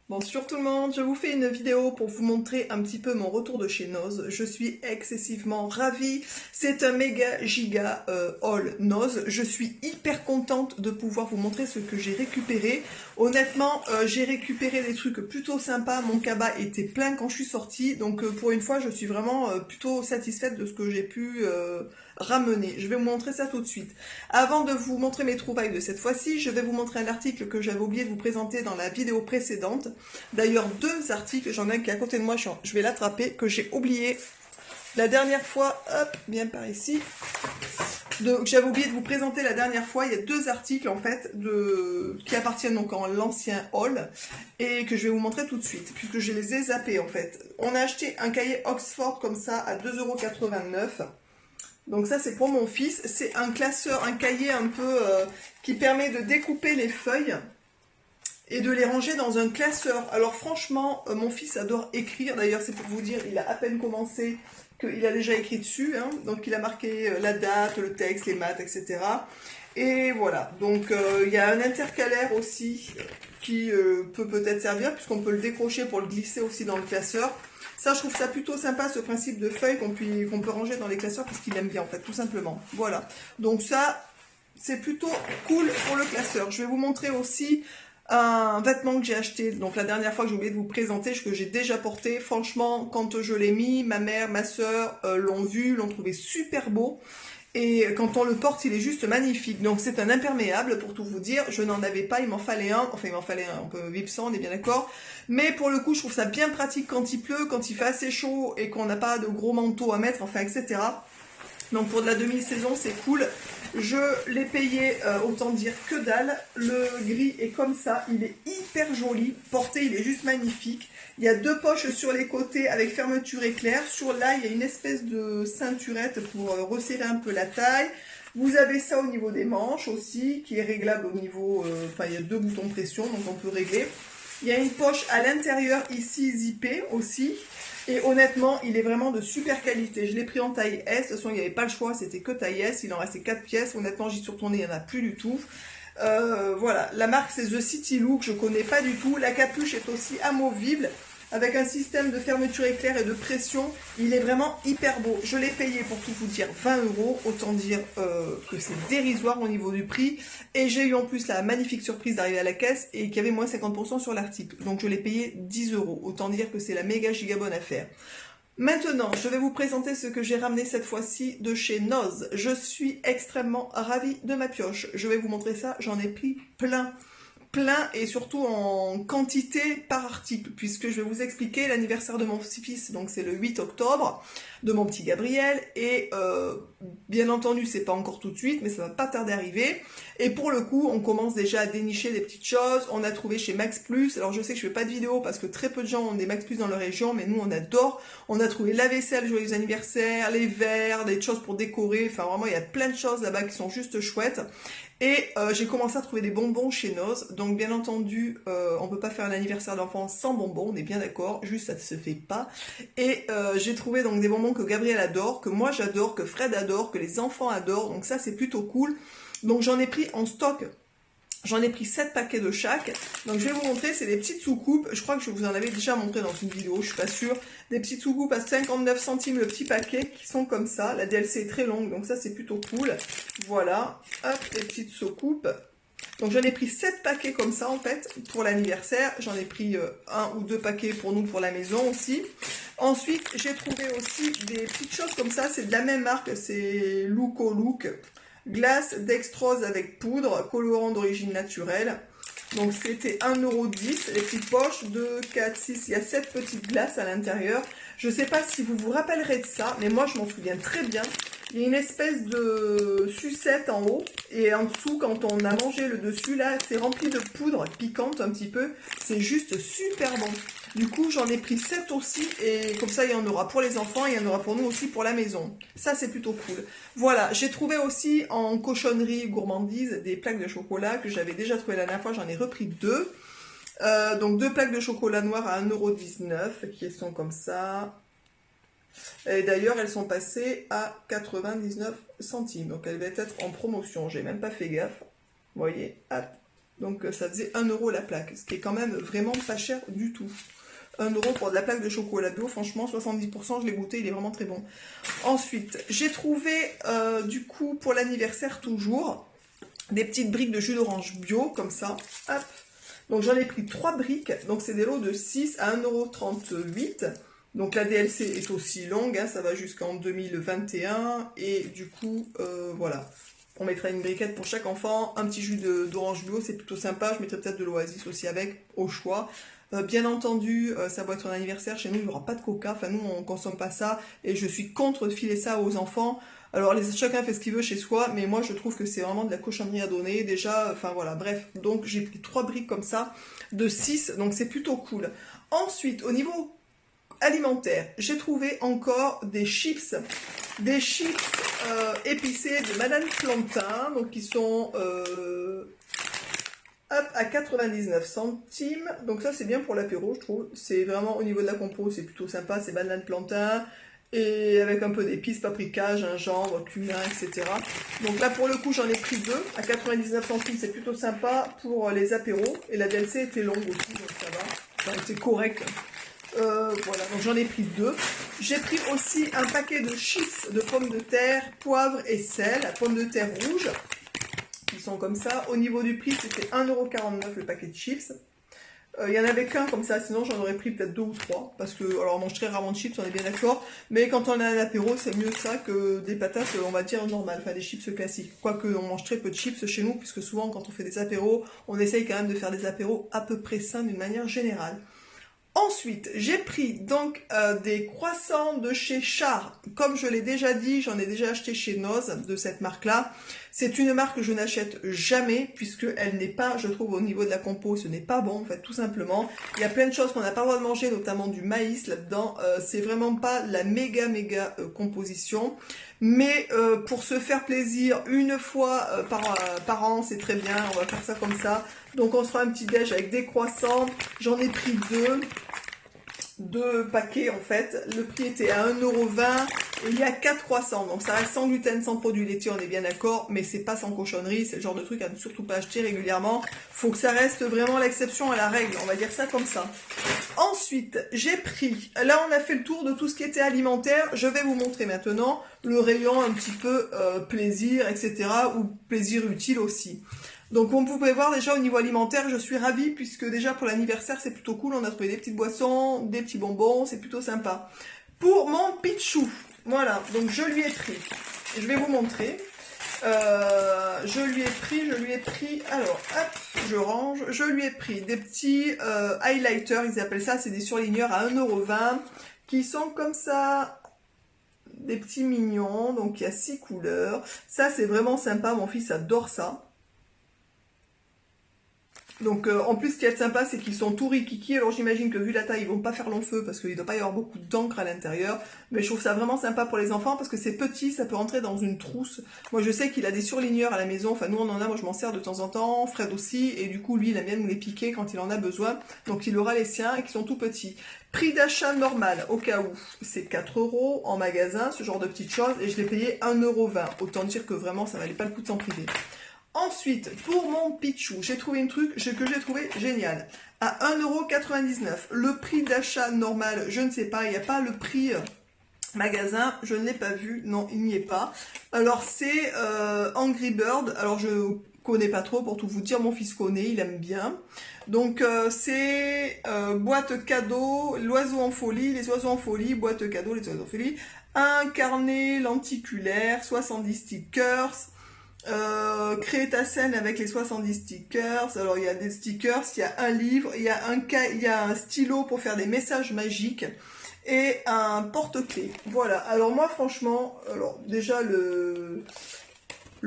Bonjour tout le monde, je vous fais une vidéo pour vous montrer un petit peu mon retour de chez Noz. Je suis excessivement ravie, c'est un méga giga haul Noz. Je suis hyper contente de pouvoir vous montrer ce que j'ai récupéré. Honnêtement, j'ai récupéré des trucs plutôt sympas, mon cabas était plein quand je suis sortie. Donc pour une fois, je suis vraiment plutôt satisfaite de ce que j'ai pu ramener. Je vais vous montrer ça tout de suite. Avant de vous montrer mes trouvailles de cette fois-ci, je vais vous montrer un article que j'avais oublié de vous présenter dans la vidéo précédente. D'ailleurs, deux articles, j'en ai un qui est à côté de moi, je vais l'attraper, que j'ai oublié la dernière fois, hop, bien par ici. Donc j'avais oublié de vous présenter la dernière fois, il y a deux articles en fait qui appartiennent donc à l'ancien haul et que je vais vous montrer tout de suite, puisque je les ai zappés en fait. On a acheté un cahier Oxford comme ça à 2,89 €. Donc ça c'est pour mon fils, c'est un classeur, un cahier un peu qui permet de découper les feuilles et de les ranger dans un classeur. Alors franchement, mon fils adore écrire, d'ailleurs c'est pour vous dire, il a à peine commencé qu'il a déjà écrit dessus, hein. Donc il a marqué la date, le texte, les maths, etc. Et voilà, donc il y a un intercalaire aussi qui peut peut-être servir, puisqu'on peut le décrocher pour le glisser aussi dans le classeur. Ça, je trouve ça plutôt sympa, ce principe de feuilles qu'on peut ranger dans les classeurs, parce qu'il aime bien, en fait, tout simplement. Voilà. Donc ça, c'est plutôt cool pour le classeur. Je vais vous montrer aussi un vêtement que j'ai acheté. Donc la dernière fois que j'ai oublié de vous présenter, que j'ai déjà porté. Franchement, quand je l'ai mis, ma mère, ma soeur l'ont vu, l'ont trouvé super beau. Et quand on le porte, il est juste magnifique. Donc c'est un imperméable, pour tout vous dire. Je n'en avais pas, il m'en fallait un. Enfin, il m'en fallait un peu vivre sans, on est bien d'accord. Mais pour le coup, je trouve ça bien pratique quand il pleut, quand il fait assez chaud et qu'on n'a pas de gros manteau à mettre, enfin, etc. Donc pour de la demi-saison, c'est cool. Je l'ai payé, autant dire que dalle. Le gris est comme ça, il est hyper joli. Porté, il est juste magnifique. Il y a deux poches sur les côtés avec fermeture éclair. Sur là, il y a une espèce de ceinturette pour resserrer un peu la taille. Vous avez ça au niveau des manches aussi, qui est réglable au niveau... Enfin, il y a deux boutons pression, donc on peut régler. Il y a une poche à l'intérieur ici, zippée aussi. Et honnêtement, il est vraiment de super qualité. Je l'ai pris en taille S. De toute façon, il n'y avait pas le choix, c'était que taille S. Il en restait 4 pièces. Honnêtement, j'y suis retournée, il n'y en a plus du tout. Voilà, la marque c'est The City Look, je ne connais pas du tout. La capuche est aussi amovible avec un système de fermeture éclair et de pression. Il est vraiment hyper beau. Je l'ai payé, pour tout vous dire, 20 €. Autant dire que c'est dérisoire au niveau du prix. Et j'ai eu en plus la magnifique surprise d'arriver à la caisse et qu'il y avait moins 50% sur l'article. Donc je l'ai payé 10 €. Autant dire que c'est la méga giga bonne affaire. Maintenant, je vais vous présenter ce que j'ai ramené cette fois-ci de chez Noz. Je suis extrêmement ravie de ma pioche. Je vais vous montrer ça, j'en ai pris plein et surtout en quantité par article, puisque je vais vous expliquer l'anniversaire de mon petit-fils, donc c'est le 8 octobre, de mon petit Gabriel, et bien entendu c'est pas encore tout de suite, mais ça va pas tarder à arriver, et pour le coup on commence déjà à dénicher des petites choses. On a trouvé chez Max Plus, alors je sais que je fais pas de vidéo parce que très peu de gens ont des Max Plus dans leur région, mais nous on adore. On a trouvé la vaisselle, joyeux anniversaire, les verres, des choses pour décorer, enfin vraiment il y a plein de choses là-bas qui sont juste chouettes. Et j'ai commencé à trouver des bonbons chez Noz, donc bien entendu, on peut pas faire un anniversaire d'enfant sans bonbons, on est bien d'accord, juste ça se fait pas. Et j'ai trouvé donc des bonbons que Gabriel adore, que moi j'adore, que Fred adore, que les enfants adorent, donc ça c'est plutôt cool. Donc j'en ai pris en stock. J'en ai pris 7 paquets de chaque. Donc je vais vous montrer, c'est des petites soucoupes. Je crois que je vous en avais déjà montré dans une vidéo, je suis pas sûre. Des petites soucoupes à 59 centimes le petit paquet qui sont comme ça. La DLC est très longue, donc ça c'est plutôt cool. Voilà, hop, les petites soucoupes. Donc j'en ai pris 7 paquets comme ça en fait pour l'anniversaire. J'en ai pris un ou deux paquets pour nous, pour la maison aussi. Ensuite j'ai trouvé aussi des petites choses comme ça. C'est de la même marque, c'est Look Look. Glace dextrose avec poudre, colorant d'origine naturelle. Donc c'était 1,10 €. Les petites poches, 2, 4, 6, il y a 7 petites glaces à l'intérieur. Je ne sais pas si vous vous rappellerez de ça, mais moi je m'en souviens très bien. Il y a une espèce de sucette en haut, et en dessous, quand on a mangé le dessus, là, c'est rempli de poudre piquante un petit peu. C'est juste super bon. Du coup, j'en ai pris 7 aussi, et comme ça, il y en aura pour les enfants, et il y en aura pour nous aussi pour la maison. Ça, c'est plutôt cool. Voilà, j'ai trouvé aussi en cochonnerie gourmandise des plaques de chocolat que j'avais déjà trouvé la dernière fois, j'en ai repris 2. Donc 2 plaques de chocolat noir à 1,19 € qui sont comme ça. Et d'ailleurs, elles sont passées à 99 centimes. Donc elles devaient être en promotion. J'ai même pas fait gaffe. Vous voyez, hop. Donc ça faisait 1 € la plaque, ce qui est quand même vraiment pas cher du tout. 1 € pour de la plaque de chocolat bio, franchement 70%, je l'ai goûté, il est vraiment très bon. Ensuite, j'ai trouvé du coup pour l'anniversaire toujours, des petites briques de jus d'orange bio, comme ça, hop. Donc j'en ai pris 3 briques, donc c'est des lots de 6 à 1,38 €. Donc la DLC est aussi longue, hein, ça va jusqu'en 2021, et du coup, voilà. On mettra une briquette pour chaque enfant, un petit jus d'orange bio, c'est plutôt sympa. Je mettrai peut-être de l'oasis aussi avec, au choix. Bien entendu, ça va être un anniversaire, chez nous il n'y aura pas de coca, enfin nous on ne consomme pas ça, et je suis contre de filer ça aux enfants. Alors chacun fait ce qu'il veut chez soi, mais moi je trouve que c'est vraiment de la cochonnerie à donner, déjà, enfin voilà, bref. Donc j'ai pris 3 briques comme ça, de 6, donc c'est plutôt cool. Ensuite, au niveau alimentaire, j'ai trouvé encore des chips épicés de Madame Plantin, donc qui sont à 99 centimes, donc ça c'est bien pour l'apéro je trouve, c'est vraiment au niveau de la compo c'est plutôt sympa, c'est banane plantain, et avec un peu d'épices, paprika, gingembre, cumin, etc. Donc là pour le coup j'en ai pris 2, à 99 centimes c'est plutôt sympa pour les apéros, et la DLC était longue aussi, donc ça va, ça a été correct. Voilà, donc j'en ai pris 2. J'ai pris aussi un paquet de chips de pommes de terre, poivre et sel, pommes de terre rouges, qui sont comme ça. Au niveau du prix, c'était 1,49 € le paquet de chips. Il y en avait qu'un comme ça, sinon j'en aurais pris peut-être 2 ou 3, parce que, alors on mange très rarement de chips, on est bien d'accord, mais quand on a un apéro, c'est mieux ça que des patates, on va dire normales, enfin des chips classiques. Quoique on mange très peu de chips chez nous, puisque souvent quand on fait des apéros, on essaye quand même de faire des apéros à peu près sains d'une manière générale. Ensuite, j'ai pris donc des croissants de chez Char. Comme je l'ai déjà dit, j'en ai déjà acheté chez Noz de cette marque-là. C'est une marque que je n'achète jamais puisque elle n'est pas, je trouve, au niveau de la compo, ce n'est pas bon, en fait, tout simplement. Il y a plein de choses qu'on n'a pas le droit de manger, notamment du maïs là-dedans. C'est vraiment pas la méga composition. Mais pour se faire plaisir une fois par an, c'est très bien. On va faire ça comme ça. Donc on se fera un petit déj avec des croissants. J'en ai pris 2 paquets en fait. Le prix était à 1,20 € et il y a 4 croissants. Donc ça reste sans gluten, sans produits laitiers, on est bien d'accord. Mais c'est pas sans cochonnerie. C'est le genre de truc à ne surtout pas acheter régulièrement. Faut que ça reste vraiment l'exception à la règle. On va dire ça comme ça. Ensuite, j'ai pris, là on a fait le tour de tout ce qui était alimentaire, je vais vous montrer maintenant le rayon un petit peu plaisir, etc. ou plaisir utile aussi. Donc vous pouvez voir déjà au niveau alimentaire, je suis ravie puisque déjà pour l'anniversaire c'est plutôt cool, on a trouvé des petites boissons, des petits bonbons, c'est plutôt sympa. Pour mon Pichou, voilà, donc je lui ai pris, je vais vous montrer. Je lui ai pris, alors hop, je range, je lui ai pris des petits highlighters, ils appellent ça, c'est des surligneurs à 1,20 € qui sont comme ça, des petits mignons, donc il y a 6 couleurs, ça c'est vraiment sympa, mon fils adore ça. Donc en plus ce qui est sympa c'est qu'ils sont tout rikiki, alors j'imagine que vu la taille ils vont pas faire long feu parce qu'il ne doit pas y avoir beaucoup d'encre à l'intérieur, mais je trouve ça vraiment sympa pour les enfants parce que c'est petit, ça peut rentrer dans une trousse. Moi je sais qu'il a des surligneurs à la maison, enfin nous on en a, moi je m'en sers de temps en temps, Fred aussi, et du coup lui il aime bien nous les piquer quand il en a besoin, donc il aura les siens et qui sont tout petits. Prix d'achat normal, au cas où, c'est 4 € en magasin, ce genre de petites choses, et je l'ai payé 1,20 €, autant dire que vraiment ça valait pas le coup de s'en priver. Ensuite, pour mon Pichou, j'ai trouvé un truc que j'ai trouvé génial. À 1,99 €. Le prix d'achat normal, je ne sais pas, il n'y a pas le prix magasin, je ne l'ai pas vu, non, il n'y est pas. Alors c'est Angry Bird, alors je connais pas trop pour tout vous dire, mon fils connaît, il aime bien. Donc c'est boîte cadeau, l'oiseau en folie, les oiseaux en folie, boîte cadeau, les oiseaux en folie, un carnet lenticulaire, 70 stickers. Créer ta scène avec les 70 stickers. Alors il y a des stickers, il y a un livre, il y a un stylo pour faire des messages magiques et un porte-clés. Voilà, alors moi franchement, alors déjà le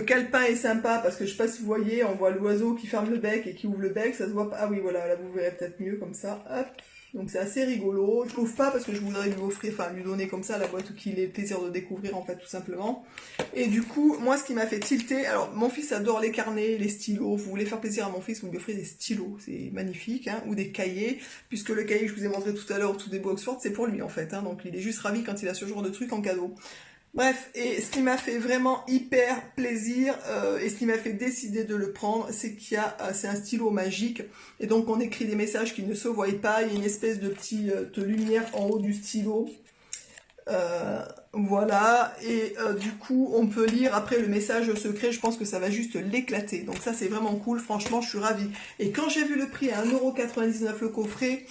calepin est sympa parce que je sais pas si vous voyez, on voit l'oiseau qui ferme le bec et qui ouvre le bec, ça se voit pas. Ah oui voilà, là vous verrez peut-être mieux comme ça. Hop. Donc c'est assez rigolo. Je l'ouvre pas parce que je voudrais lui offrir, enfin lui donner comme ça la boîte qu'il ait plaisir de découvrir en fait tout simplement. Et du coup, moi ce qui m'a fait tilter, alors mon fils adore les carnets, les stylos. Vous voulez faire plaisir à mon fils, vous lui offrez des stylos, c'est magnifique, hein, ou des cahiers, puisque le cahier que je vous ai montré tout à l'heure au tout début Oxford, c'est pour lui en fait. Hein, donc il est juste ravi quand il a ce genre de truc en cadeau. Bref, et ce qui m'a fait vraiment hyper plaisir et ce qui m'a fait décider de le prendre, c'est c'est un stylo magique et donc on écrit des messages qui ne se voient pas. Il y a une espèce de petite lumière en haut du stylo. Voilà, et du coup on peut lire après le message secret. Je pense que ça va juste l'éclater, donc ça c'est vraiment cool. Franchement je suis ravie, et quand j'ai vu le prix à 1,99 € le coffret,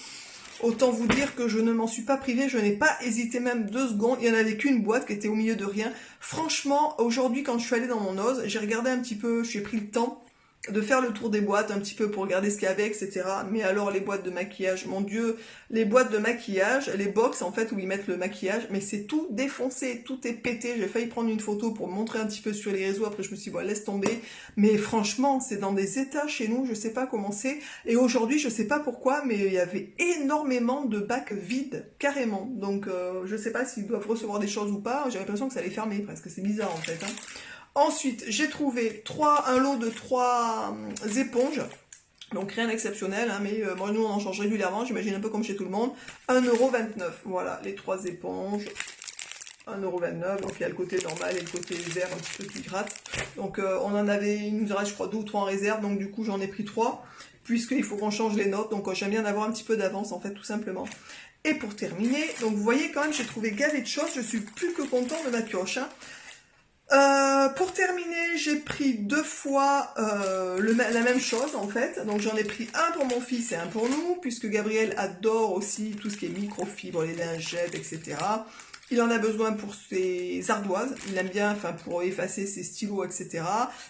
autant vous dire que je ne m'en suis pas privée. Je n'ai pas hésité même 2 secondes. Il n'y en avait qu'une boîte qui était au milieu de rien. Franchement, aujourd'hui, quand je suis allée dans mon Nose, j'ai regardé un petit peu, j'ai pris le temps de faire le tour des boîtes un petit peu pour regarder ce qu'il y avait, etc. Mais alors les boîtes de maquillage, mon Dieu, les boîtes de maquillage, les box en fait où ils mettent le maquillage, mais c'est tout défoncé, tout est pété. J'ai failli prendre une photo pour montrer un petit peu sur les réseaux, après je me suis dit, bon, laisse tomber. Mais franchement, c'est dans des états chez nous, je sais pas comment c'est. Et aujourd'hui, je sais pas pourquoi, mais il y avait énormément de bacs vides, carrément. Donc je sais pas s'ils doivent recevoir des choses ou pas, j'ai l'impression que ça allait fermer presque, c'est bizarre en fait. Hein. Ensuite, j'ai trouvé un lot de 3 éponges. Donc rien d'exceptionnel, hein, mais moi nous on en change régulièrement, j'imagine un peu comme chez tout le monde. 1,29 €. Voilà, les 3 éponges. 1,29 €. Donc il y a le côté normal et le côté vert un petit peu qui gratte. Donc on en avait, il nous en reste je crois 2 ou 3 en réserve, donc du coup j'en ai pris 3. Puisqu'il faut qu'on change les notes, donc j'aime bien avoir un petit peu d'avance en fait tout simplement. Et pour terminer, donc vous voyez quand même j'ai trouvé gavé de choses, je suis plus que contente de ma pioche. Hein. Pour terminer, j'ai pris 2 fois la même chose en fait. Donc j'en ai pris un pour mon fils et un pour nous, puisque Gabriel adore aussi tout ce qui est microfibre, les lingettes, etc. Il en a besoin pour ses ardoises, il aime bien, enfin pour effacer ses stylos, etc.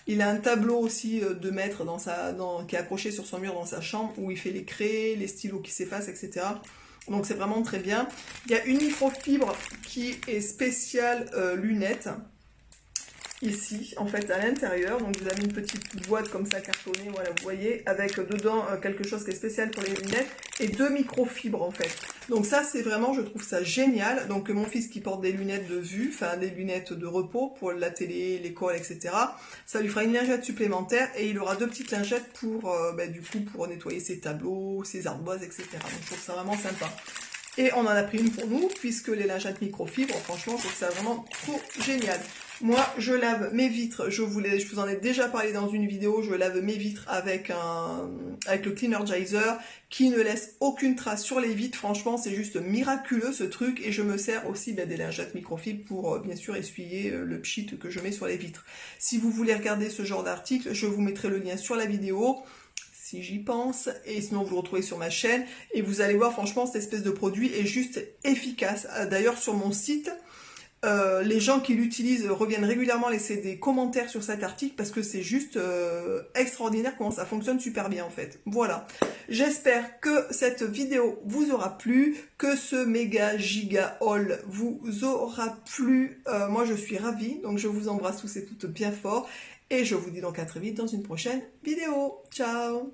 Il a un tableau aussi de maître qui est accroché sur son mur dans sa chambre, où il fait les craies, les stylos qui s'effacent, etc. Donc c'est vraiment très bien. Il y a une microfibre qui est spéciale lunettes. Ici, en fait, à l'intérieur, donc vous avez une petite boîte comme ça cartonnée, voilà, vous voyez, avec dedans quelque chose qui est spécial pour les lunettes, et 2 microfibres, en fait. Donc ça, c'est vraiment, je trouve ça génial. Donc mon fils qui porte des lunettes de vue, enfin des lunettes de repos pour la télé, l'école, etc., ça lui fera une lingette supplémentaire, et il aura 2 petites lingettes pour, du coup, pour nettoyer ses tableaux, ses ardoises, etc. Donc je trouve ça vraiment sympa. Et on en a pris une pour nous, puisque les lingettes microfibres, franchement, je trouve ça vraiment trop génial. Moi, je lave mes vitres, je vous en ai déjà parlé dans une vidéo, je lave mes vitres avec le Cleanergizer qui ne laisse aucune trace sur les vitres. Franchement, c'est juste miraculeux ce truc, et je me sers aussi des lingettes microfibres pour bien sûr essuyer le pchit que je mets sur les vitres. Si vous voulez regarder ce genre d'article, je vous mettrai le lien sur la vidéo. Si j'y pense, et sinon vous le retrouvez sur ma chaîne, et vous allez voir, franchement, cette espèce de produit est juste efficace. D'ailleurs, sur mon site, les gens qui l'utilisent reviennent régulièrement laisser des commentaires sur cet article, parce que c'est juste extraordinaire comment ça fonctionne super bien en fait. Voilà, j'espère que cette vidéo vous aura plu, que ce méga giga haul vous aura plu. Moi je suis ravie, donc je vous embrasse tous et toutes bien fort, et je vous dis donc à très vite dans une prochaine vidéo. Ciao!